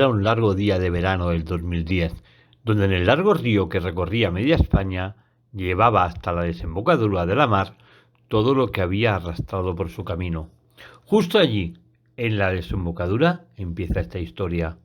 Era un largo día de verano del 2010, donde en el largo río que recorría media España llevaba hasta la desembocadura de la mar todo lo que había arrastrado por su camino. Justo allí, en la desembocadura, empieza esta historia.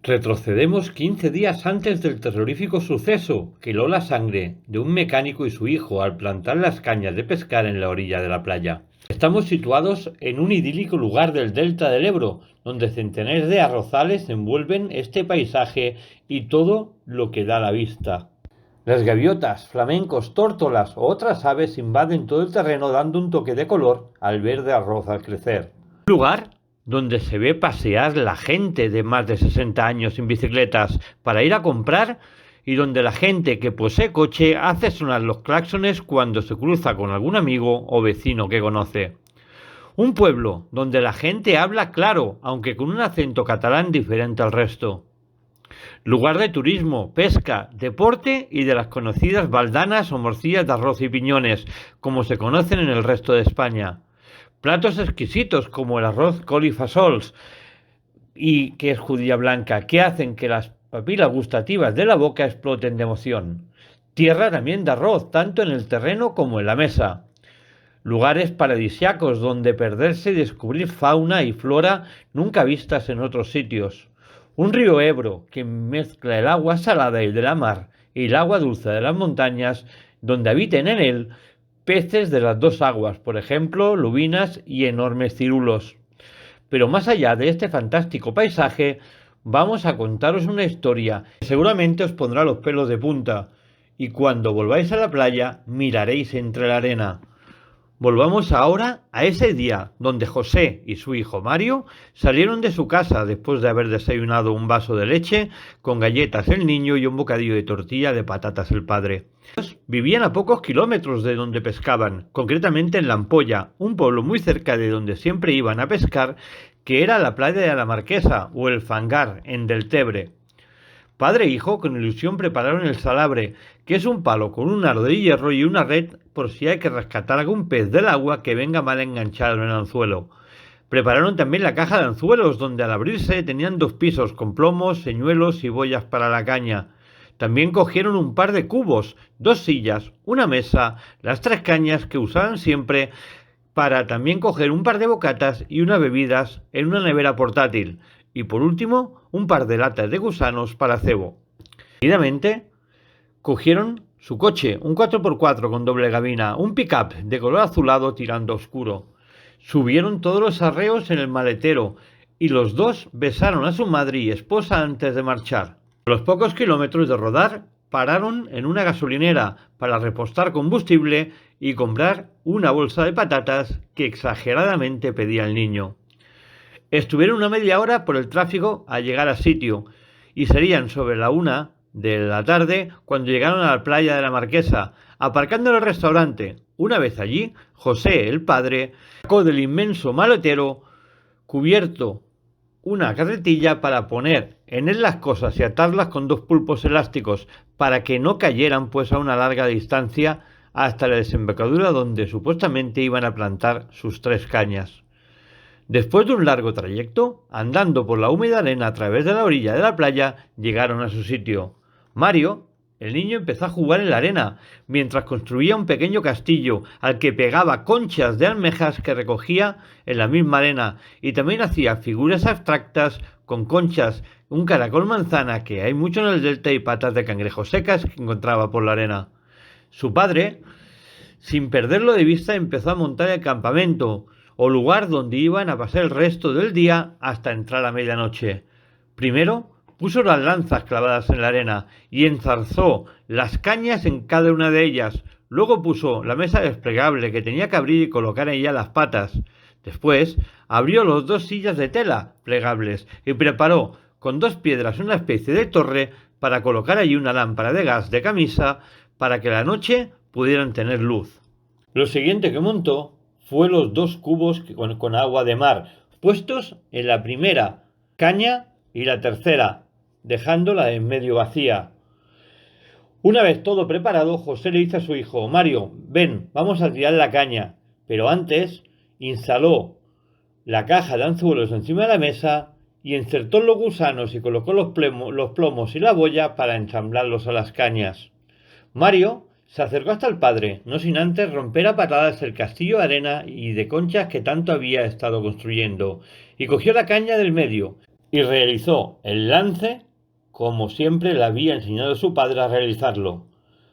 Retrocedemos 15 días antes del terrorífico suceso que heló la sangre de un mecánico y su hijo al plantar las cañas de pescar en la orilla de la playa. Estamos situados en un idílico lugar del delta del Ebro, donde centenares de arrozales envuelven este paisaje y todo lo que da la vista. Las gaviotas, flamencos, tórtolas o otras aves invaden todo el terreno dando un toque de color al verde arroz al crecer. Un lugar donde se ve pasear la gente de más de 60 años en bicicletas para ir a comprar y donde la gente que posee coche hace sonar los claxones cuando se cruza con algún amigo o vecino que conoce. Un pueblo donde la gente habla claro, aunque con un acento catalán diferente al resto. Lugar de turismo, pesca, deporte y de las conocidas baldanas o morcillas de arroz y piñones, como se conocen en el resto de España. Platos exquisitos como el arroz col y fasols, y que es judía blanca, que hacen que las papilas gustativas de la boca exploten de emoción. Tierra también de arroz, tanto en el terreno como en la mesa. Lugares paradisiacos donde perderse y descubrir fauna y flora nunca vistas en otros sitios. Un río Ebro que mezcla el agua salada y de la mar y el agua dulce de las montañas, donde habiten en él peces de las dos aguas, por ejemplo, lubinas y enormes cirulos. Pero más allá de este fantástico paisaje, vamos a contaros una historia que seguramente os pondrá los pelos de punta, y cuando volváis a la playa miraréis entre la arena. Volvamos ahora a ese día donde José y su hijo Mario salieron de su casa después de haber desayunado un vaso de leche con galletas el niño y un bocadillo de tortilla de patatas el padre. Vivían a pocos kilómetros de donde pescaban, concretamente en La Ampolla, un pueblo muy cerca de donde siempre iban a pescar, que era la playa de la Marquesa o el Fangar, en Deltebre. Padre e hijo con ilusión prepararon el salabre, que es un palo con un aro de hierro y una red por si hay que rescatar algún pez del agua que venga mal enganchado en el anzuelo. Prepararon también la caja de anzuelos, donde al abrirse tenían 2 pisos con plomos, señuelos y boyas para la caña. También cogieron un par de cubos, 2 sillas, una mesa, las 3 cañas que usaban siempre, para también coger un par de bocatas y unas bebidas en una nevera portátil. Y por último, un par de latas de gusanos para cebo. Seguidamente, cogieron su coche, un 4x4 con doble cabina, un pick-up de color azulado tirando oscuro. Subieron todos los arreos en el maletero y los dos besaron a su madre y esposa antes de marchar. A los pocos kilómetros de rodar, pararon en una gasolinera para repostar combustible y comprar una bolsa de patatas que exageradamente pedía el niño. Estuvieron una media hora por el tráfico al llegar al sitio y serían sobre la 1 de la tarde cuando llegaron a la playa de la Marquesa, aparcando en el restaurante. Una vez allí, José, el padre, sacó del inmenso maletero cubierto una carretilla para poner en él las cosas y atarlas con 2 pulpos elásticos para que no cayeran pues a una larga distancia hasta la desembocadura donde supuestamente iban a plantar sus 3 cañas. Después de un largo trayecto, andando por la húmeda arena a través de la orilla de la playa, llegaron a su sitio. Mario, el niño, empezó a jugar en la arena, mientras construía un pequeño castillo al que pegaba conchas de almejas que recogía en la misma arena, y también hacía figuras abstractas con conchas, un caracol manzana que hay mucho en el delta y patas de cangrejo secas que encontraba por la arena. Su padre, sin perderlo de vista, empezó a montar el campamento, o lugar donde iban a pasar el resto del día hasta entrar a medianoche. Primero puso las lanzas clavadas en la arena y enzarzó las cañas en cada una de ellas. Luego puso la mesa desplegable que tenía que abrir y colocar en ella las patas. Después abrió las 2 sillas de tela plegables y preparó con 2 piedras una especie de torre para colocar allí una lámpara de gas de camisa para que la noche pudieran tener luz. Lo siguiente que montó fue los 2 cubos con agua de mar, puestos en la primera caña y la tercera, dejándola en medio vacía. Una vez todo preparado, José le dice a su hijo: Mario, ven, vamos a tirar la caña. Pero antes instaló la caja de anzuelos encima de la mesa y insertó los gusanos y colocó los plomos y la boya para ensamblarlos a las cañas. Mario se acercó hasta el padre, no sin antes romper a patadas el castillo de arena y de conchas que tanto había estado construyendo, y cogió la caña del medio y realizó el lance como siempre le había enseñado su padre a realizarlo.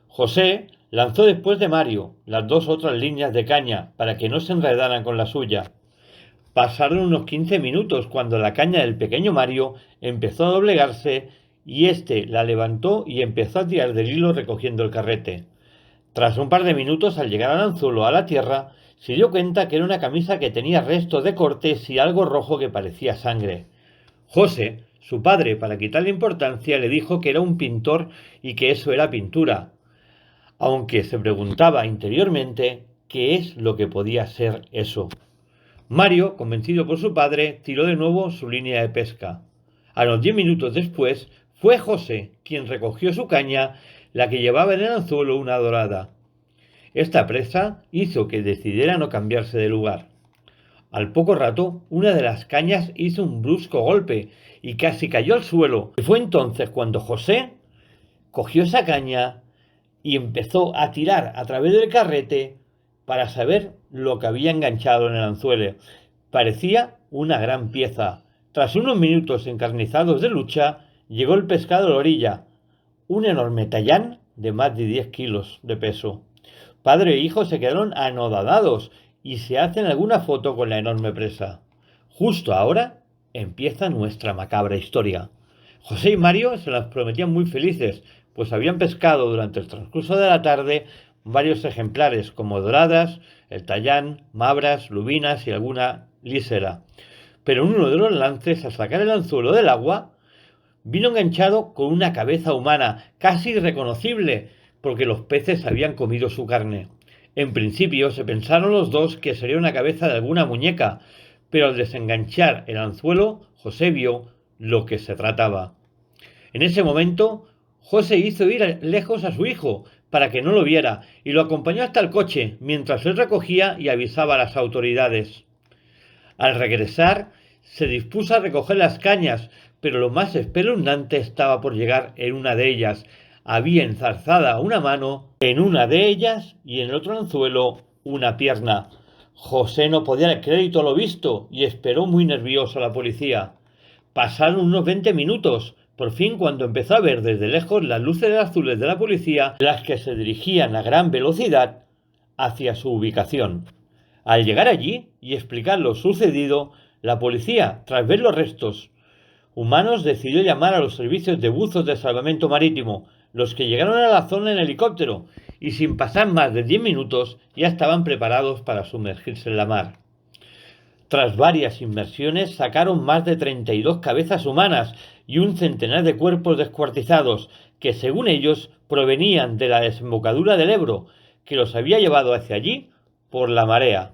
José lanzó después de Mario las dos otras líneas de caña para que no se enredaran con la suya. Pasaron unos 15 minutos cuando la caña del pequeño Mario empezó a doblegarse y éste la levantó y empezó a tirar del hilo recogiendo el carrete. Tras un par de minutos, al llegar al anzuelo a la tierra, se dio cuenta que era una camisa que tenía restos de cortes y algo rojo que parecía sangre. José, su padre, para quitarle importancia, le dijo que era un pintor y que eso era pintura, aunque se preguntaba interiormente qué es lo que podía ser eso. Mario, convencido por su padre, tiró de nuevo su línea de pesca. A los 10 minutos después, fue José quien recogió su caña, la que llevaba en el anzuelo una dorada. Esta presa hizo que decidiera no cambiarse de lugar. Al poco rato, una de las cañas hizo un brusco golpe y casi cayó al suelo. Y fue entonces cuando José cogió esa caña y empezó a tirar a través del carrete para saber lo que había enganchado en el anzuelo. Parecía una gran pieza. Tras unos minutos encarnizados de lucha, llegó el pescado a la orilla, un enorme tallán de más de 10 kilos de peso. Padre e hijo se quedaron anodadados y se hacen alguna foto con la enorme presa. Justo ahora empieza nuestra macabra historia. José y Mario se las prometían muy felices, pues habían pescado durante el transcurso de la tarde varios ejemplares como doradas, el tallán, mabras, lubinas y alguna lísera. Pero en uno de los lances, al sacar el anzuelo del agua, vino enganchado con una cabeza humana, casi irreconocible, porque los peces habían comido su carne. En principio se pensaron los dos que sería una cabeza de alguna muñeca, pero al desenganchar el anzuelo, José vio lo que se trataba. En ese momento, José hizo ir lejos a su hijo para que no lo viera y lo acompañó hasta el coche mientras él recogía y avisaba a las autoridades. Al regresar, se dispuso a recoger las cañas, pero lo más espeluznante estaba por llegar en una de ellas. Había enzarzada una mano en una de ellas y en el otro anzuelo una pierna. José no podía dar crédito a lo visto y esperó muy nervioso a la policía. Pasaron unos 20 minutos. Por fin, cuando empezó a ver desde lejos las luces azules de la policía, las que se dirigían a gran velocidad hacia su ubicación. Al llegar allí y explicar lo sucedido, la policía, tras ver los restos humanos, decidió llamar a los servicios de buzos de salvamento marítimo, los que llegaron a la zona en helicóptero y sin pasar más de 10 minutos ya estaban preparados para sumergirse en la mar. Tras varias inmersiones sacaron más de 32 cabezas humanas y un centenar de cuerpos descuartizados que, según ellos, provenían de la desembocadura del Ebro, que los había llevado hacia allí por la marea.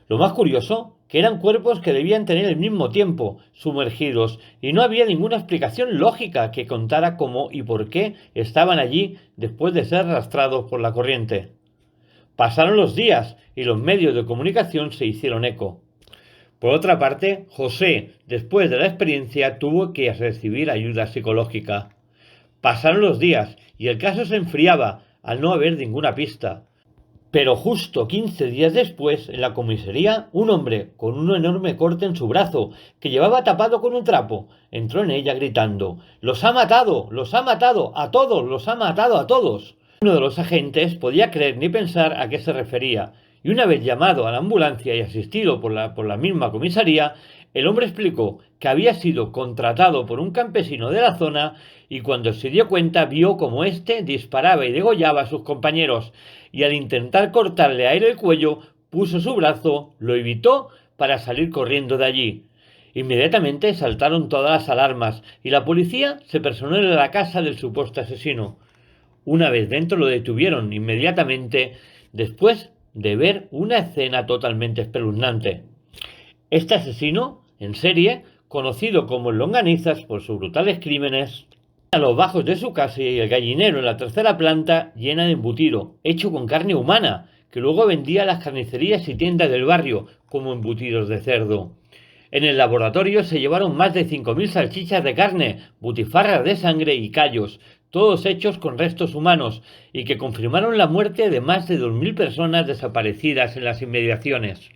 Lo más curioso, que eran cuerpos que debían tener el mismo tiempo sumergidos y no había ninguna explicación lógica que contara cómo y por qué estaban allí después de ser arrastrados por la corriente. Pasaron los días y los medios de comunicación se hicieron eco. Por otra parte, José, después de la experiencia, tuvo que recibir ayuda psicológica. Pasaron los días y el caso se enfriaba al no haber ninguna pista. Pero justo 15 días después, en la comisaría, un hombre con un enorme corte en su brazo, que llevaba tapado con un trapo, entró en ella gritando: ¡Los ha matado! ¡Los ha matado! ¡A todos! ¡Los ha matado a todos! Uno de los agentes podía creer ni pensar a qué se refería, y una vez llamado a la ambulancia y asistido por la misma comisaría, el hombre explicó que había sido contratado por un campesino de la zona y cuando se dio cuenta vio como éste disparaba y degollaba a sus compañeros y al intentar cortarle a él el cuello puso su brazo, lo evitó para salir corriendo de allí. Inmediatamente saltaron todas las alarmas y la policía se personó en la casa del supuesto asesino. Una vez dentro lo detuvieron inmediatamente después de ver una escena totalmente espeluznante. Este asesino en serie, conocido como el Longanizas por sus brutales crímenes, a los bajos de su casa y el gallinero en la tercera planta llena de embutido, hecho con carne humana, que luego vendía a las carnicerías y tiendas del barrio como embutidos de cerdo. En el laboratorio se llevaron más de 5.000 salchichas de carne, butifarras de sangre y callos, todos hechos con restos humanos, y que confirmaron la muerte de más de 2.000 personas desaparecidas en las inmediaciones.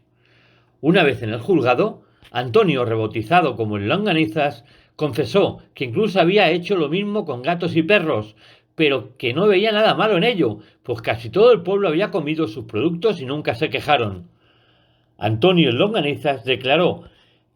Una vez en el juzgado, Antonio, rebautizado como el Longanizas, confesó que incluso había hecho lo mismo con gatos y perros, pero que no veía nada malo en ello, pues casi todo el pueblo había comido sus productos y nunca se quejaron. Antonio Longanizas declaró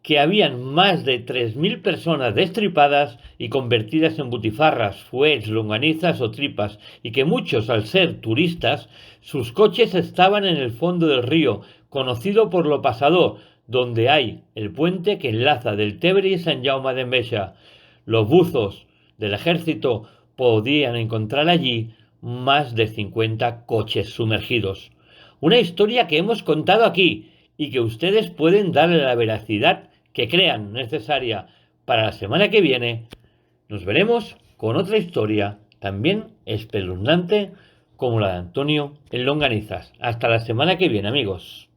que habían más de 3.000 personas destripadas y convertidas en butifarras, fuets, longanizas o tripas, y que muchos, al ser turistas, sus coches estaban en el fondo del río, conocido por lo pasador, donde hay el puente que enlaza del Tebre y Sant Jaume d'Enveja. Los buzos del ejército podían encontrar allí más de 50 coches sumergidos. Una historia que hemos contado aquí y que ustedes pueden darle la veracidad que crean necesaria. Para la semana que viene nos veremos con otra historia también espeluznante como la de Antonio en Longanizas. Hasta la semana que viene, amigos.